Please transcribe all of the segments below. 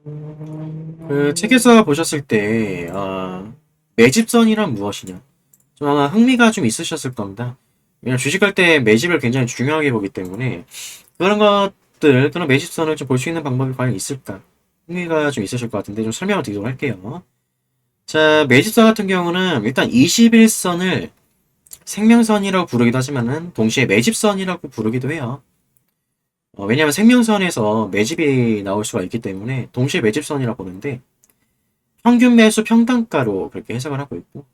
그 책에서 보셨을 때 매집선이란 무엇이냐? 좀 아마 흥미가 좀 있으셨을 겁니다. 왜냐면 주식할 때 매집을 굉장히 중요하게 보기 때문에 그런 것들, 그런 매집선을 좀 볼 수 있는 방법이 과연 있을까? 흥미가 좀 있으실 것 같은데 좀 설명을 드리도록 할게요. 자, 매집선 같은 경우는 일단 21선을 생명선이라고 부르기도 하지만은 동시에 매집선이라고 부르기도 해요. 왜냐하면 생명선에서 매집이 나올 수가 있기 때문에 동시에 매집선이라고 보는데 평균 매수 평단가로 그렇게 해석을 하고 있고,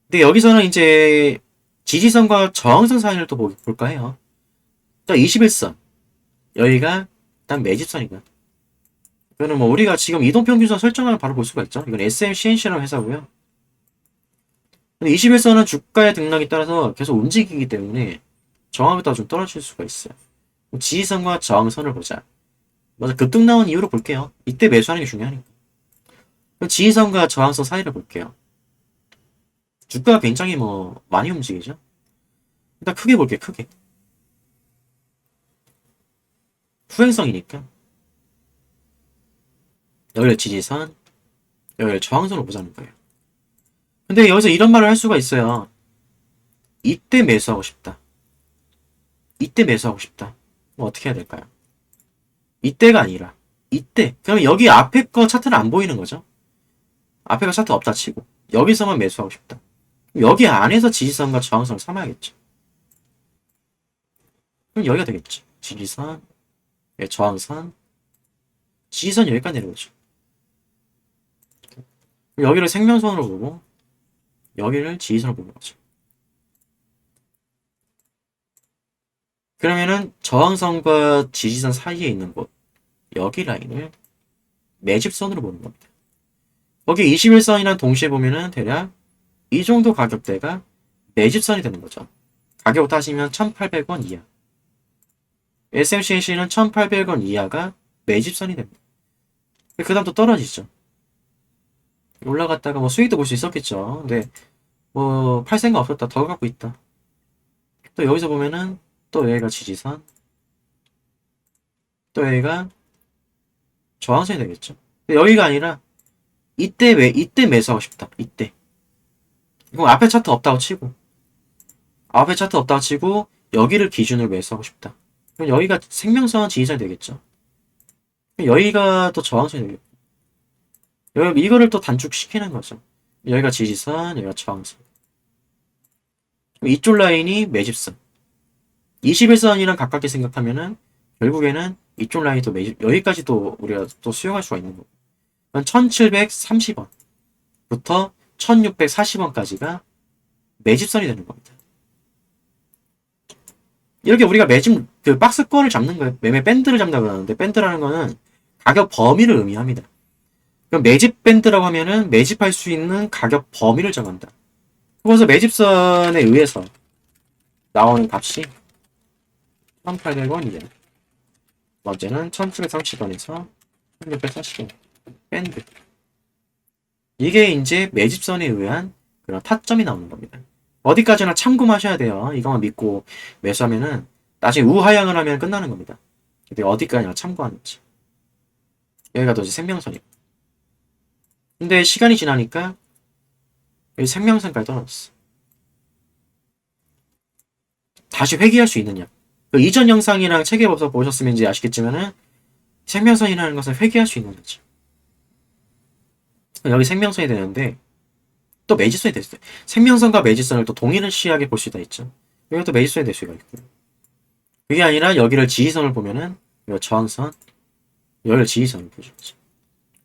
근데 여기서는 이제 지지선과 저항선 사이를 또 볼까 해요. 자, 21선 여기가 일단 매집선이다. 이거는 뭐 우리가 지금 이동평균선 설정하면 바로 볼 수가 있죠. 이건 SMCNC라는 회사고요. 근데 21선은 주가의 등락에 따라서 계속 움직이기 때문에 저항보다 좀 떨어질 수가 있어요. 지지선과 저항선을 보자. 먼저 급등 나온 이유로 볼게요. 이때 매수하는 게 중요하니까. 지지선과 저항선 사이를 볼게요. 주가가 굉장히 뭐 많이 움직이죠. 일단 크게 볼게요. 크게. 후행성이니까. 여기를 지지선, 여기를 저항선으로 보자는 거예요. 근데 여기서 이런 말을 할 수가 있어요. 이때 매수하고 싶다. 이때 매수하고 싶다. 뭐 어떻게 해야 될까요? 이때가 아니라 이때. 그러면 여기 앞에 거 차트는 안 보이는 거죠. 앞에 거 차트 없다 치고 여기서만 매수하고 싶다. 여기 안에서 지지선과 저항선을 삼아야겠죠. 그럼 여기가 되겠죠. 지지선, 저항선, 지지선 여기까지 내려오죠. 여기를 생명선으로 보고 여기를 지지선으로 보는 거죠. 그러면은 저항선과 지지선 사이에 있는 곳, 여기 라인을 매집선으로 보는 겁니다. 거기 21선이랑 동시에 보면은 대략 이 정도 가격대가 매집선이 되는 거죠. 가격 따지면 1,800원 이하. SMCNC는 1,800원 이하가 매집선이 됩니다. 그 다음 또 떨어지죠. 올라갔다가 뭐 수익도 볼 수 있었겠죠. 근데 뭐 팔 생각 없었다. 더 갖고 있다. 또 여기서 보면은 또 여기가 지지선, 또 여기가 저항선이 되겠죠. 여기가 아니라 이때 매수하고 싶다. 이때. 그럼 앞에 차트 없다고 치고, 앞에 차트 없다고 치고 여기를 기준으로 매수하고 싶다. 그럼 여기가 생명선 지지선이 되겠죠. 여기가 또 저항선이 되겠고, 이거를 또 단축시키는 거죠. 여기가 지지선, 여기가 저항선. 이쪽 라인이 매집선. 21선이랑 가깝게 생각하면은 결국에는 이쪽 라인이 또 여기까지 또 우리가 또 수용할 수가 있는 거고. 1730원부터 1640원까지가 매집선이 되는 겁니다. 이렇게 우리가 매집 그 박스권을 잡는 거예요. 매매 밴드를 잡는다 그러는데 밴드라는 거는 가격 범위를 의미합니다. 그럼 매집 밴드라고 하면은 매집할 수 있는 가격 범위를 정한다. 그래서 매집선에 의해서 나오는 값이 1,800원 이하. 번째는 1,730원에서 1,640원. 밴드. 이게 이제 매집선에 의한 그런 타점이 나오는 겁니다. 어디까지나 참고하셔야 돼요. 이것만 믿고 매수하면은 나중에 우하향을 하면 끝나는 겁니다. 근데 어디까지나 참고하는지. 여기가 또 이제 생명선이고. 근데 시간이 지나니까 여기 생명선까지 떨어졌어. 다시 회귀할 수 있느냐. 그 이전 영상이랑 책에 없어 보셨으면 이제 아시겠지만은 생명선이라는 것은 회귀할 수 있는 거죠. 여기 생명선이 되는데 또 매집선이 될 수 있어요. 생명선과 매집선을 또 동일시하게 볼 수가 있죠. 여기가 또 매집선이 될 수가 있고. 그게 아니라 여기를 지지선을 보면은 여기 저항선, 여기를 지지선을 보죠.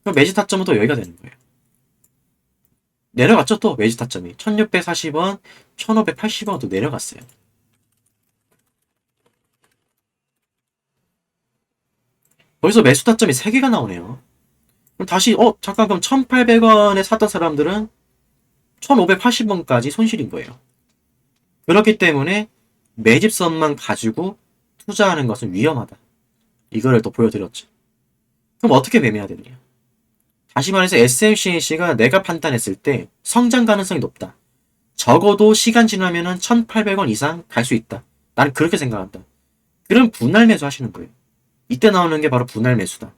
그럼 매집 타점은 또 여기가 되는 거예요. 내려갔죠 또 매집 타점이 1640원, 1580원도 내려갔어요. 거기서 매수 타점이 3개가 나오네요. 그럼 다시 잠깐 그럼 1800원에 샀던 사람들은 1580원까지 손실인 거예요. 그렇기 때문에 매집선만 가지고 투자하는 것은 위험하다. 이거를 또 보여드렸죠. 그럼 어떻게 매매해야 되느냐? 다시 말해서 SMCNC가 내가 판단했을 때 성장 가능성이 높다. 적어도 시간 지나면은 1800원 이상 갈 수 있다. 나는 그렇게 생각한다. 그럼 분할 매수 하시는 거예요. 이때 나오는 게 바로 분할 매수다.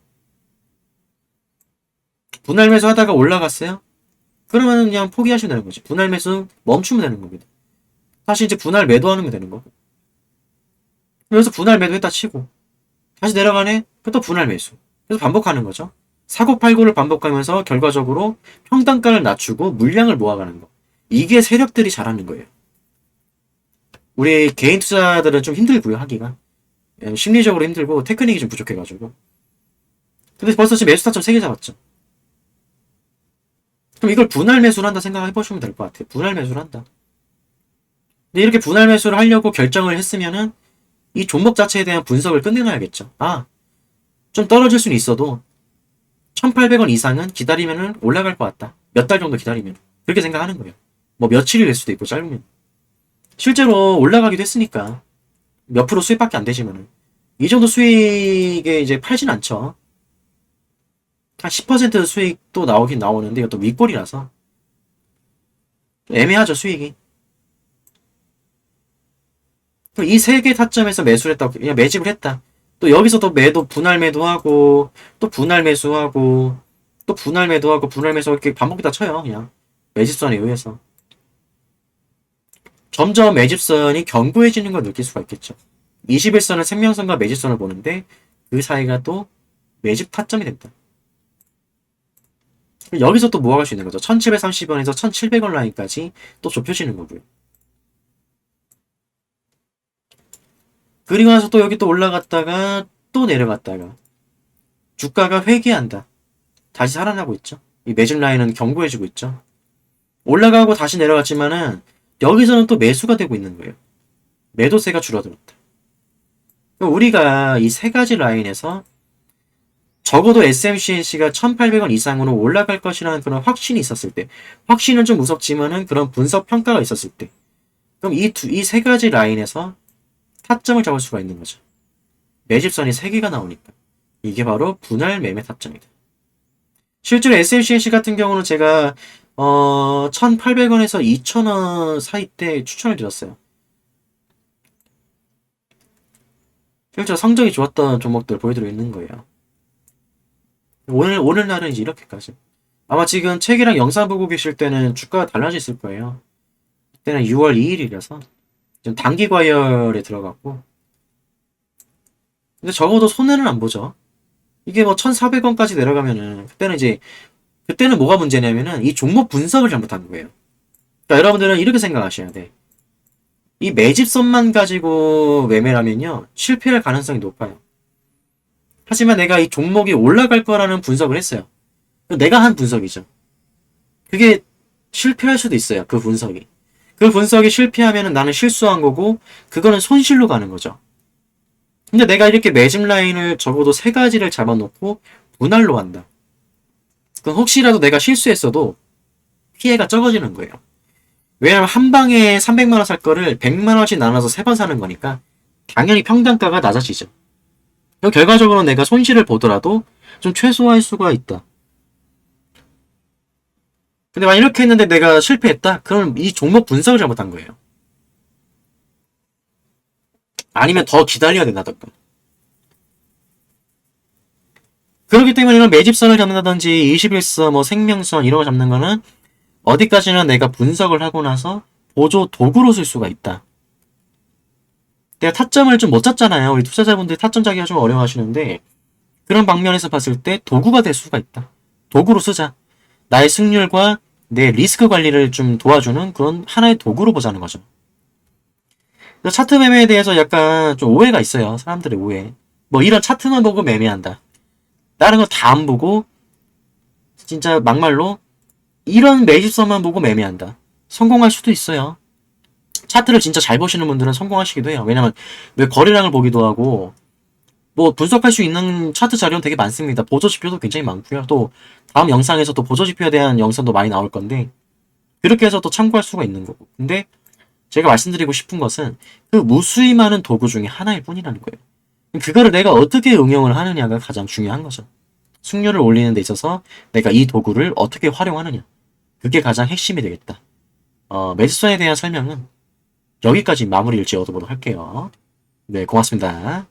분할 매수 하다가 올라갔어요? 그러면 그냥 포기하시면 되는 거지. 분할 매수 멈추면 되는 겁니다. 다시 이제 분할 매도하는 게 되는 거고. 그래서 분할 매도했다 치고 다시 내려가네? 또 분할 매수. 그래서 반복하는 거죠. 사고 팔고를 반복하면서 결과적으로 평단가를 낮추고 물량을 모아가는 거. 이게 세력들이 잘하는 거예요. 우리 개인 투자들은 좀 힘들고요, 하기가. 심리적으로 힘들고 테크닉이 좀 부족해가지고. 근데 벌써 지금 매수 타점 3개 잡았죠. 그럼 이걸 분할 매수를 한다 생각해보시면 될 것 같아요. 분할 매수를 한다. 근데 이렇게 분할 매수를 하려고 결정을 했으면은 이 종목 자체에 대한 분석을 끝내놔야겠죠. 아, 좀 떨어질 수는 있어도 1,800원 이상은 기다리면은 올라갈 것 같다. 몇 달 정도 기다리면. 그렇게 생각하는 거예요. 뭐 며칠이 될 수도 있고 짧으면. 실제로 올라가기도 했으니까 몇 프로 수익밖에 안 되지만은 이 정도 수익에 이제 팔진 않죠. 한 10% 수익도 나오긴 나오는데 이것도 윗골이라서 애매하죠, 수익이. 이 세 개 타점에서 매수를 했다. 그냥 매집을 했다. 또 여기서 또 매도, 분할 매도하고, 또 분할 매수하고, 또 분할 매도하고, 분할 매수하고, 이렇게 반복이 다 쳐요, 그냥. 매집선에 의해서. 점점 매집선이 견고해지는 걸 느낄 수가 있겠죠. 21선은 생명선과 매집선을 보는데, 그 사이가 또 매집 타점이 된다. 여기서 또 모아갈 수 있는 거죠. 1730원에서 1700원 라인까지 또 좁혀지는 거고요. 그리고 나서 또 여기 또 올라갔다가 또 내려갔다가 주가가 회귀한다. 다시 살아나고 있죠. 이 매집 라인은 견고해지고 있죠. 올라가고 다시 내려갔지만은 여기서는 또 매수가 되고 있는 거예요. 매도세가 줄어들었다. 우리가 이 세 가지 라인에서 적어도 SMCNC가 1,800원 이상으로 올라갈 것이라는 그런 확신이 있었을 때, 확신은 좀 무섭지만은 그런 분석 평가가 있었을 때, 그럼 이 세 가지 라인에서 타점을 잡을 수가 있는 거죠. 매집선이 3개가 나오니까. 이게 바로 분할 매매 타점이다. 실제로 SMCNC 같은 경우는 제가 1,800원에서 2,000원 사이 때 추천을 드렸어요. 실제로 성적이 좋았던 종목들 보여드리고 있는 거예요. 오늘날은 이제 이렇게까지. 아마 지금 책이랑 영상 보고 계실 때는 주가가 달라져 있을 거예요. 그때는 6월 2일이라서 지금 단기 과열에 들어갔고, 근데 적어도 손해는 안 보죠. 이게 뭐 1,400원까지 내려가면은 그때는 뭐가 문제냐면은 이 종목 분석을 잘못한 거예요. 그러니까 여러분들은 이렇게 생각하셔야 돼. 이 매집선만 가지고 매매라면요 실패할 가능성이 높아요. 하지만 내가 이 종목이 올라갈 거라는 분석을 했어요. 내가 한 분석이죠. 그게 실패할 수도 있어요. 그 분석이. 그 분석이 실패하면은 나는 실수한 거고 그거는 손실로 가는 거죠. 근데 내가 이렇게 매집 라인을 적어도 3가지를 잡아놓고 분할로 한다. 그럼 혹시라도 내가 실수했어도 피해가 적어지는 거예요. 왜냐면 한 방에 300만원 살 거를 100만원씩 나눠서 3번 사는 거니까 당연히 평단가가 낮아지죠. 그럼 결과적으로 내가 손실을 보더라도 좀 최소화할 수가 있다. 근데 만약 이렇게 했는데 내가 실패했다? 그럼 이 종목 분석을 잘못한 거예요. 아니면 더 기다려야 된다던가. 그렇기 때문에 이런 매집선을 잡는다든지 21선, 뭐 생명선 이런 거 잡는 거는 어디까지나 내가 분석을 하고 나서 보조 도구로 쓸 수가 있다. 내가 타점을 좀 못 잡잖아요. 우리 투자자분들이 타점 잡기가 좀 어려워하시는데 그런 방면에서 봤을 때 도구가 될 수가 있다. 도구로 쓰자. 나의 승률과 내 리스크 관리를 좀 도와주는 그런 하나의 도구로 보자는 거죠. 차트 매매에 대해서 약간 좀 오해가 있어요. 사람들의 오해. 뭐 이런 차트만 보고 매매한다. 다른 거 다 안 보고 진짜 막말로 이런 매집선만 보고 매매한다. 성공할 수도 있어요. 차트를 진짜 잘 보시는 분들은 성공하시기도 해요. 왜냐면 왜 거래량을 보기도 하고 뭐 분석할 수 있는 차트 자료는 되게 많습니다. 보조 지표도 굉장히 많고요. 또 다음 영상에서 또 보조 지표에 대한 영상도 많이 나올 건데 그렇게 해서 또 참고할 수가 있는 거고. 근데 제가 말씀드리고 싶은 것은 그 무수히 많은 도구 중에 하나일 뿐이라는 거예요. 그거를 내가 어떻게 응용을 하느냐가 가장 중요한 거죠. 승률을 올리는 데 있어서 내가 이 도구를 어떻게 활용하느냐. 그게 가장 핵심이 되겠다. 매집선에 대한 설명은 여기까지 마무리를 지어보도록 할게요. 네, 고맙습니다.